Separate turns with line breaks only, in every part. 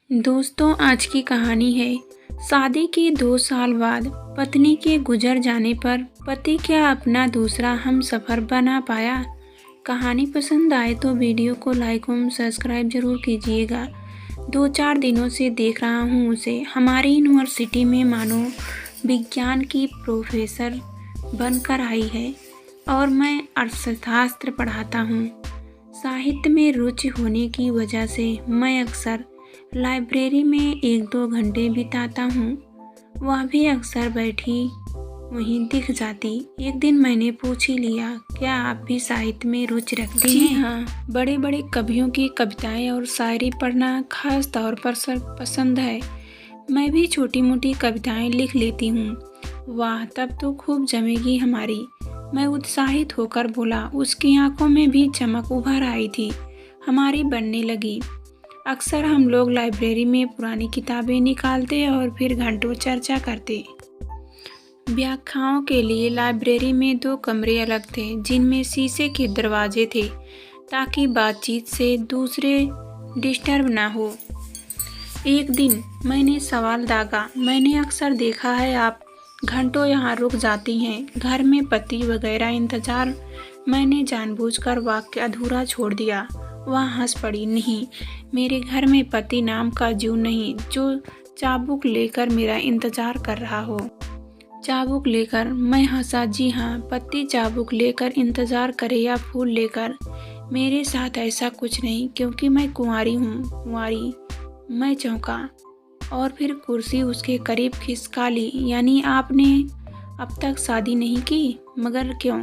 दोस्तों, आज की कहानी है शादी के 2 साल बाद पत्नी के गुजर जाने पर पति क्या अपना दूसरा हमसफर बना पाया। कहानी पसंद आए तो वीडियो को लाइक और सब्सक्राइब जरूर कीजिएगा। 2-4 दिनों से देख रहा हूँ उसे। हमारी यूनिवर्सिटी में मानो विज्ञान की प्रोफेसर बनकर आई है और मैं अर्थशास्त्र पढ़ाता हूँ। साहित्य में रुचि होने की वजह से मैं अक्सर लाइब्रेरी में 1-2 घंटे बिताता हूँ। वह भी अक्सर बैठी वहीं दिख जाती। एक दिन मैंने पूछ ही लिया, क्या आप भी साहित्य में रुचि रखती हैं? हाँ, बड़े बड़े कवियों की कविताएं और शायरी पढ़ना खास तौर पर पसंद है। मैं भी छोटी मोटी कविताएं लिख लेती हूँ। वाह, तब तो खूब जमेगी हमारी। मैं उत्साहित होकर बोला। उसकी आंखों में भी चमक उभर आई थी। हमारी बनने लगी। अक्सर हम लोग लाइब्रेरी में पुरानी किताबें निकालते और फिर घंटों चर्चा करते। व्याख्याओं के लिए लाइब्रेरी में 2 कमरे अलग थे जिनमें शीशे के दरवाजे थे ताकि बातचीत से दूसरे डिस्टर्ब ना हो। एक दिन मैंने सवाल दागा, मैंने अक्सर देखा है आप घंटों यहाँ रुक जाती हैं, घर में पति वगैरह इंतजार। मैंने जानबूझकर वाक्य अधूरा छोड़ दिया। वह हंस पड़ी। नहीं, मेरे घर में पति नाम का जीव नहीं जो चाबुक लेकर मेरा इंतजार कर रहा हो। चाबुक लेकर? मैं हंसा। जी हाँ, पति चाबुक लेकर इंतजार करे या फूल लेकर। मेरे साथ ऐसा कुछ नहीं, क्योंकि मैं कुंवारी हूँ। कुंवारी? मैं चौंका और फिर कुर्सी उसके करीब खिसका ली। यानी आपने अब तक शादी नहीं की? मगर क्यों?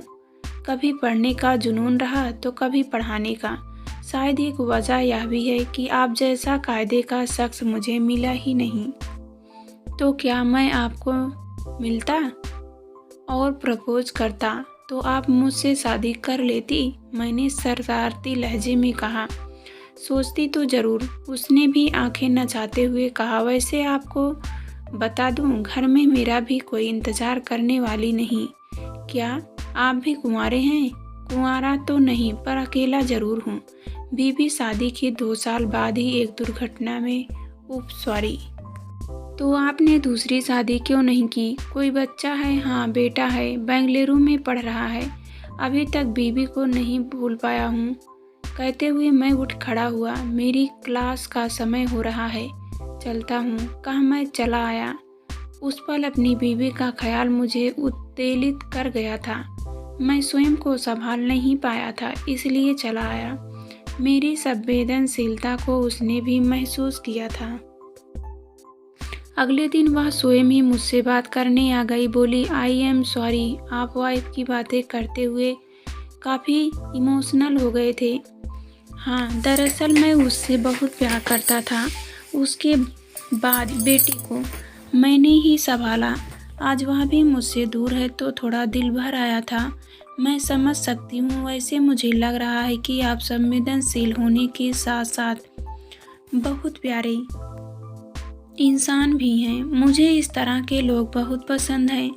कभी पढ़ने का जुनून रहा तो कभी पढ़ाने का। शायद एक वजह यह भी है कि आप जैसा कायदे का शख्स मुझे मिला ही नहीं। तो क्या मैं आपको मिलता और प्रपोज करता तो आप मुझसे शादी कर लेती? मैंने शरारती लहजे में कहा। सोचती तो जरूर, उसने भी आंखें नचाते हुए कहा। वैसे आपको बता दूं, घर में मेरा भी कोई इंतजार करने वाली नहीं। क्या आप भी कुंवारे हैं? कुंवारा तो नहीं, पर अकेला जरूर हूँ। बीवी शादी के 2 साल बाद ही एक दुर्घटना में सॉरी। तो आपने दूसरी शादी क्यों नहीं की? कोई बच्चा है? हाँ, बेटा है, बेंगलुरु में पढ़ रहा है। अभी तक बीवी को नहीं भूल पाया हूँ। कहते हुए मैं उठ खड़ा हुआ। मेरी क्लास का समय हो रहा है, चलता हूँ, कहा मैं चला आया। उस पल अपनी बीवी का ख्याल मुझे उत्तेजित कर गया था। मैं स्वयं को संभाल नहीं पाया था, इसलिए चला आया। मेरी संवेदनशीलता को उसने भी महसूस किया था। अगले दिन वह स्वयं ही मुझसे बात करने आ गई। बोली, आई एम सॉरी, आप वाइफ की बातें करते हुए काफ़ी इमोशनल हो गए थे। हाँ, दरअसल मैं उससे बहुत प्यार करता था। उसके बाद बेटी को मैंने ही संभाला। आज वह भी मुझसे दूर है तो थोड़ा दिल भर आया था। मैं समझ सकती हूँ। वैसे मुझे लग रहा है कि आप संवेदनशील होने के साथ साथ बहुत प्यारे इंसान भी हैं। मुझे इस तरह के लोग बहुत पसंद हैं।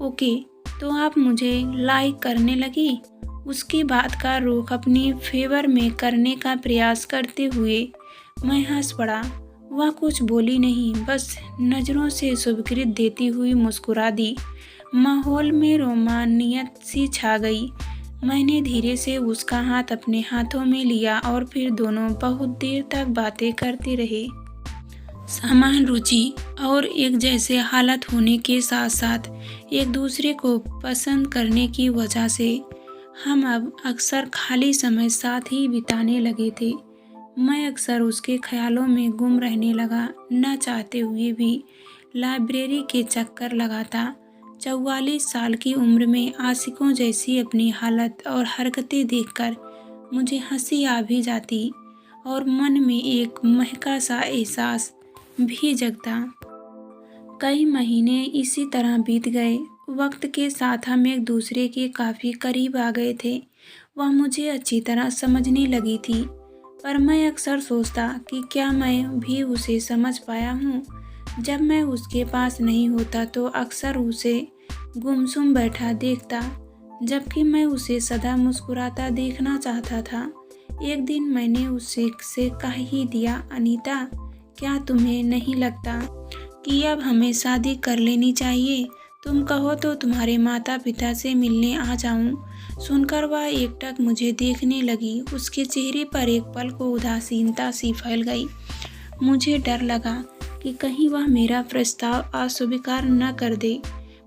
ओके, तो आप मुझे लाइक करने लगी? उसकी बात का रुख अपनी फेवर में करने का प्रयास करते हुए मैं हंस पड़ा। वह कुछ बोली नहीं, बस नज़रों से शुभकृत देती हुई मुस्कुरा दी। माहौल में रोमानियत सी छा गई। मैंने धीरे से उसका हाथ अपने हाथों में लिया और फिर दोनों बहुत देर तक बातें करते रहे। समान रुचि और एक जैसे हालत होने के साथ साथ एक दूसरे को पसंद करने की वजह से हम अब अक्सर खाली समय साथ ही बिताने लगे थे। मैं अक्सर उसके ख्यालों में गुम रहने लगा। न चाहते हुए भी लाइब्रेरी के चक्कर लगाता। 44 साल की उम्र में आशिकों जैसी अपनी हालत और हरकतें देखकर मुझे हंसी आ भी जाती और मन में एक महका सा एहसास भी जगता। कई महीने इसी तरह बीत गए। वक्त के साथ हम एक दूसरे के काफ़ी करीब आ गए थे। वह मुझे अच्छी तरह समझने लगी थी, पर मैं अक्सर सोचता कि क्या मैं भी उसे समझ पाया हूँ। जब मैं उसके पास नहीं होता तो अक्सर उसे गुमसुम बैठा देखता, जबकि मैं उसे सदा मुस्कुराता देखना चाहता था। एक दिन मैंने उससे कह ही दिया, अनीता, क्या तुम्हें नहीं लगता कि अब हमें शादी कर लेनी चाहिए? तुम कहो तो तुम्हारे माता पिता से मिलने आ जाऊं। सुनकर वह एकटक मुझे देखने लगी। उसके चेहरे पर एक पल को उदासीनता सी फैल गई। मुझे डर लगा कि कहीं वह मेरा प्रस्ताव अस्वीकार न कर दे,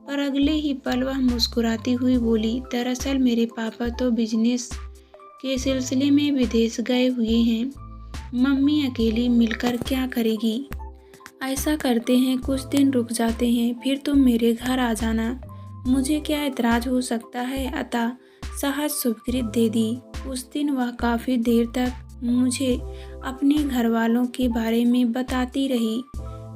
पर अगले ही पल वह मुस्कुराती हुई बोली, दरअसल मेरे पापा तो बिजनेस के सिलसिले में विदेश गए हुए हैं। मम्मी अकेली मिलकर क्या करेगी? ऐसा करते हैं, कुछ दिन रुक जाते हैं, फिर तुम मेरे घर आ जाना। मुझे क्या एतराज हो सकता है? अतः सहज स्वीकृति दे दी। उस दिन वह काफ़ी देर तक मुझे अपने घर वालों के बारे में बताती रही।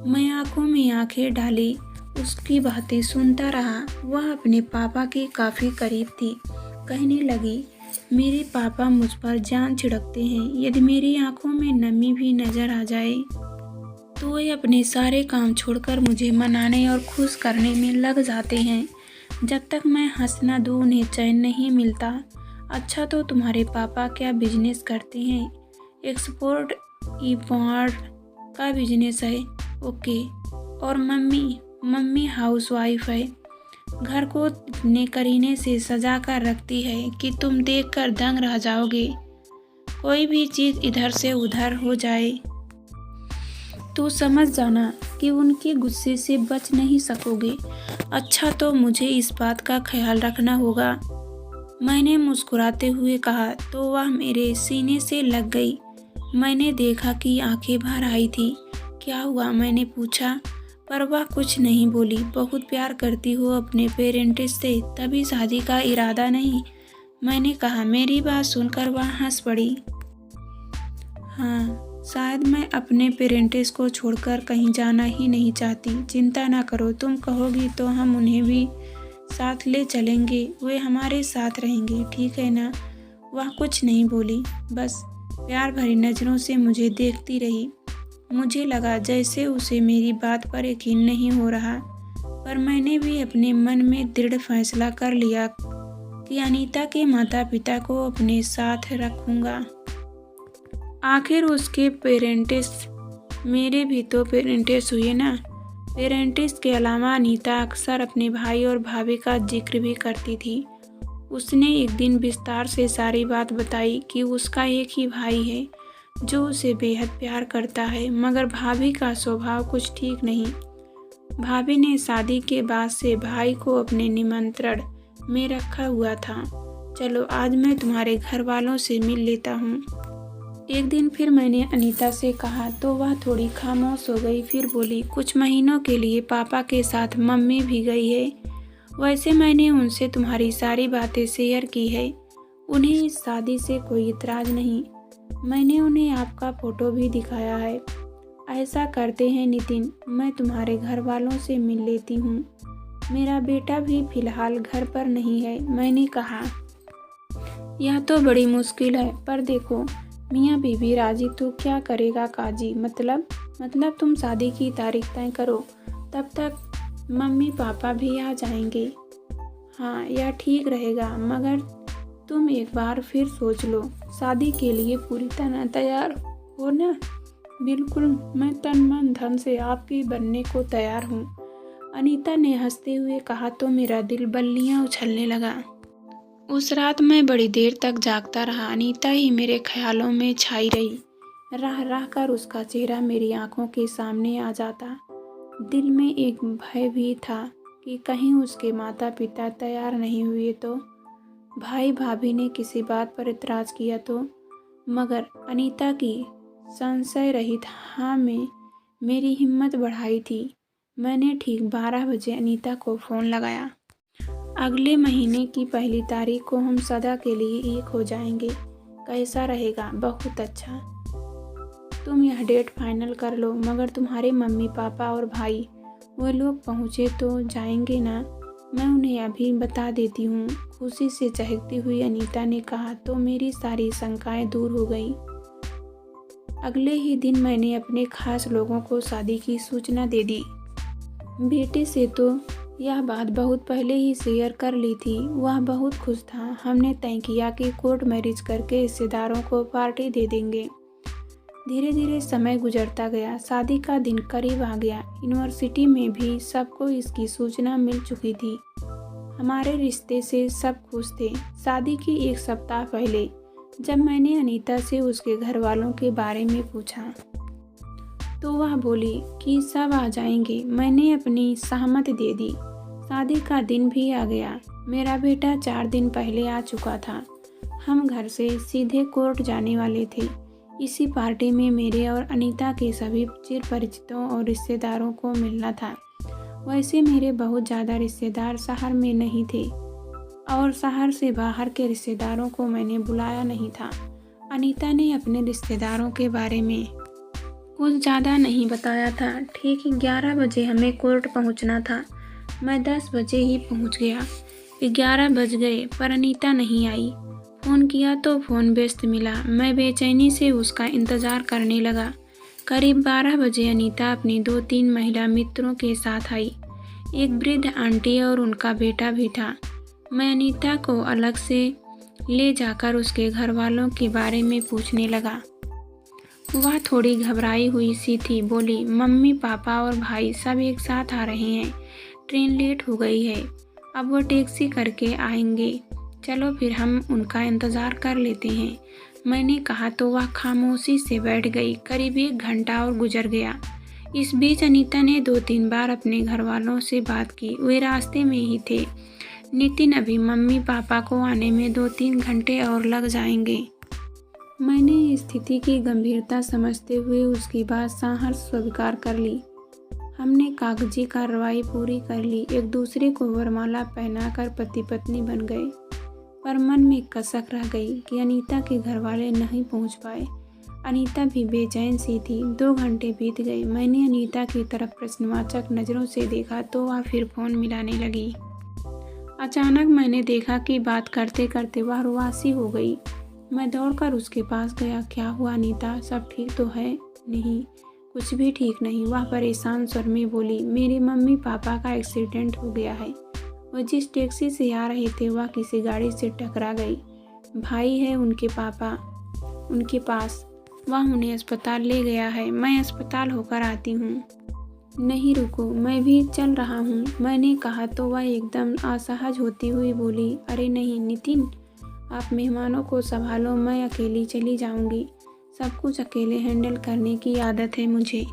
मैं आंखों में आंखें डाली उसकी बातें सुनता रहा। वह अपने पापा के काफ़ी करीब थी। कहने लगी, मेरे पापा मुझ पर जान छिड़कते हैं। यदि मेरी आंखों में नमी भी नजर आ जाए तो वे अपने सारे काम छोड़कर मुझे मनाने और खुश करने में लग जाते हैं। जब तक मैं हंस न दूँ उन्हें चैन नहीं मिलता। अच्छा, तो तुम्हारे पापा क्या बिजनेस करते हैं? एक्सपोर्ट इम्पोर्ट का बिजनेस है। ओके। और मम्मी हाउसवाइफ है। घर को इतने करीने से सजा कर रखती है कि तुम देखकर दंग रह जाओगे। कोई भी चीज़ इधर से उधर हो जाए तो समझ जाना कि उनके गुस्से से बच नहीं सकोगे। अच्छा, तो मुझे इस बात का ख्याल रखना होगा। मैंने मुस्कुराते हुए कहा तो वह मेरे सीने से लग गई। मैंने देखा कि आंखें भर आई थी। क्या हुआ? मैंने पूछा, पर वह कुछ नहीं बोली। बहुत प्यार करती हो अपने पेरेंट्स से, तभी शादी का इरादा नहीं? मैंने कहा। मेरी बात सुनकर वह हंस पड़ी। हाँ, शायद मैं अपने पेरेंट्स को छोड़कर कहीं जाना ही नहीं चाहती। चिंता ना करो, तुम कहोगी तो हम उन्हें भी साथ ले चलेंगे। वे हमारे साथ रहेंगे, ठीक है ना? वह कुछ नहीं बोली, बस प्यार भरी नज़रों से मुझे देखती रही। मुझे लगा जैसे उसे मेरी बात पर यकीन नहीं हो रहा, पर मैंने भी अपने मन में दृढ़ फैसला कर लिया कि अनीता के माता पिता को अपने साथ रखूँगा। आखिर उसके पेरेंट्स मेरे भी तो पेरेंट्स हुए ना। पेरेंट्स के अलावा अनीता अक्सर अपने भाई और भाभी का जिक्र भी करती थी। उसने एक दिन विस्तार से सारी बात बताई कि उसका एक ही भाई है जो उसे बेहद प्यार करता है, मगर भाभी का स्वभाव कुछ ठीक नहीं। भाभी ने शादी के बाद से भाई को अपने निमंत्रण में रखा हुआ था। चलो आज मैं तुम्हारे घर वालों से मिल लेता हूँ। एक दिन फिर मैंने अनीता से कहा तो वह थोड़ी खामोश हो गई। फिर बोली, कुछ महीनों के लिए पापा के साथ मम्मी भी गई है। वैसे मैंने उनसे तुम्हारी सारी बातें शेयर की है। उन्हें इस शादी से कोई इतराज़ नहीं। मैंने उन्हें आपका फ़ोटो भी दिखाया है। ऐसा करते हैं नितिन, मैं तुम्हारे घर वालों से मिल लेती हूँ। मेरा बेटा भी फ़िलहाल घर पर नहीं है। मैंने कहा, यह तो बड़ी मुश्किल है, पर देखो मियाँ बीवी राजी तो क्या करेगा काजी। मतलब तुम शादी की तारीख तय करो, तब तक मम्मी पापा भी आ जाएंगे। हाँ, यह ठीक रहेगा, मगर तुम एक बार फिर सोच लो। शादी के लिए पूरी तरह तैयार हो ना? बिल्कुल, मैं तन मन धन से आपकी बनने को तैयार हूँ। अनीता ने हंसते हुए कहा तो मेरा दिल बल्लियाँ उछलने लगा। उस रात मैं बड़ी देर तक जागता रहा। अनीता ही मेरे ख्यालों में छाई रही। रह रह कर उसका चेहरा मेरी आंखों के सामने आ जाता। दिल में एक भय भी था कि कहीं उसके माता पिता तैयार नहीं हुए तो, भाई भाभी ने किसी बात पर इतराज़ किया तो। मगर अनीता की संशय रहित हाँ में मेरी हिम्मत बढ़ाई थी। मैंने ठीक 12 बजे अनीता को फ़ोन लगाया। अगले महीने की पहली तारीख को हम सदा के लिए एक हो जाएंगे। कैसा रहेगा? बहुत अच्छा। तुम यह डेट फाइनल कर लो, मगर तुम्हारे मम्मी पापा और भाई वो लोग पहुँचे तो जाएंगे ना? मैं उन्हें अभी बता देती हूँ, खुशी से चहकती हुई अनीता ने कहा तो मेरी सारी शंकाएं दूर हो गई। अगले ही दिन मैंने अपने खास लोगों को शादी की सूचना दे दी। बेटे से तो यह बात बहुत पहले ही शेयर कर ली थी। वह बहुत खुश था। हमने तय किया कि कोर्ट मैरिज करके रिश्तेदारों को पार्टी दे देंगे। धीरे धीरे समय गुजरता गया। शादी का दिन करीब आ गया। यूनिवर्सिटी में भी सबको इसकी सूचना मिल चुकी थी। हमारे रिश्ते से सब खुश थे। शादी के एक सप्ताह पहले जब मैंने अनीता से उसके घर वालों के बारे में पूछा तो वह बोली कि सब आ जाएंगे। मैंने अपनी सहमति दे दी। शादी का दिन भी आ गया। मेरा बेटा 4 दिन पहले आ चुका था। हम घर से सीधे कोर्ट जाने वाले थे। इसी पार्टी में मेरे और अनीता के सभी चिर परिचितों और रिश्तेदारों को मिलना था। वैसे मेरे बहुत ज़्यादा रिश्तेदार शहर में नहीं थे और शहर से बाहर के रिश्तेदारों को मैंने बुलाया नहीं था। अनीता ने अपने रिश्तेदारों के बारे में कुछ ज़्यादा नहीं बताया था। ठीक 11 बजे हमें कोर्ट पहुंचना था। मैं 10 बजे ही पहुंच गया। 11 बज गए पर अनीता नहीं आई। फ़ोन किया तो फ़ोन व्यस्त मिला। मैं बेचैनी से उसका इंतज़ार करने लगा। करीब 12 बजे अनीता अपनी 2-3 महिला मित्रों के साथ आई। एक वृद्ध आंटी और उनका बेटा भी था। मैं अनीता को अलग से ले जाकर उसके घर वालों के बारे में पूछने लगा। वह थोड़ी घबराई हुई सी थी। बोली, मम्मी पापा और भाई सब एक साथ आ रहे हैं। ट्रेन लेट हो गई है। अब वो टैक्सी करके आएंगे। चलो फिर हम उनका इंतज़ार कर लेते हैं। मैंने कहा तो वह खामोशी से बैठ गई। करीब 1 घंटा और गुजर गया। इस बीच अनीता ने 2-3 बार अपने घर वालों से बात की। वे रास्ते में ही थे। नितिन, अभी मम्मी पापा को आने में 2-3 घंटे और लग जाएंगे। मैंने स्थिति की गंभीरता समझते हुए उसकी बात सहर्ष स्वीकार कर ली। हमने कागजी कार्रवाई पूरी कर ली। एक दूसरे को वरमाला पहनाकर पति पत्नी बन गए। पर मन में कसक रह गई कि अनीता के घर वाले नहीं पहुंच पाए। अनीता भी बेचैन सी थी। 2 घंटे बीत गए। मैंने अनीता की तरफ प्रश्नवाचक नज़रों से देखा तो वह फिर फ़ोन मिलाने लगी। अचानक मैंने देखा कि बात करते करते वह रुआसी हो गई। मैं दौड़कर उसके पास गया। क्या हुआ अनीता, सब ठीक तो है? नहीं, कुछ भी ठीक नहीं। वह परेशान स्वर में बोली, मेरे मम्मी पापा का एक्सीडेंट हो गया है। वह जिस टैक्सी से आ रहे थे वह किसी गाड़ी से टकरा गई। भाई है उनके उनके पास। वह उन्हें अस्पताल ले गया है। मैं अस्पताल होकर आती हूँ। नहीं रुको, मैं भी चल रहा हूँ। मैंने कहा तो वह एकदम असहज होती हुई बोली, अरे नहीं नितिन, आप मेहमानों को संभालो, मैं अकेली चली जाऊंगी। सब कुछ अकेले हैंडल करने की आदत है मुझे।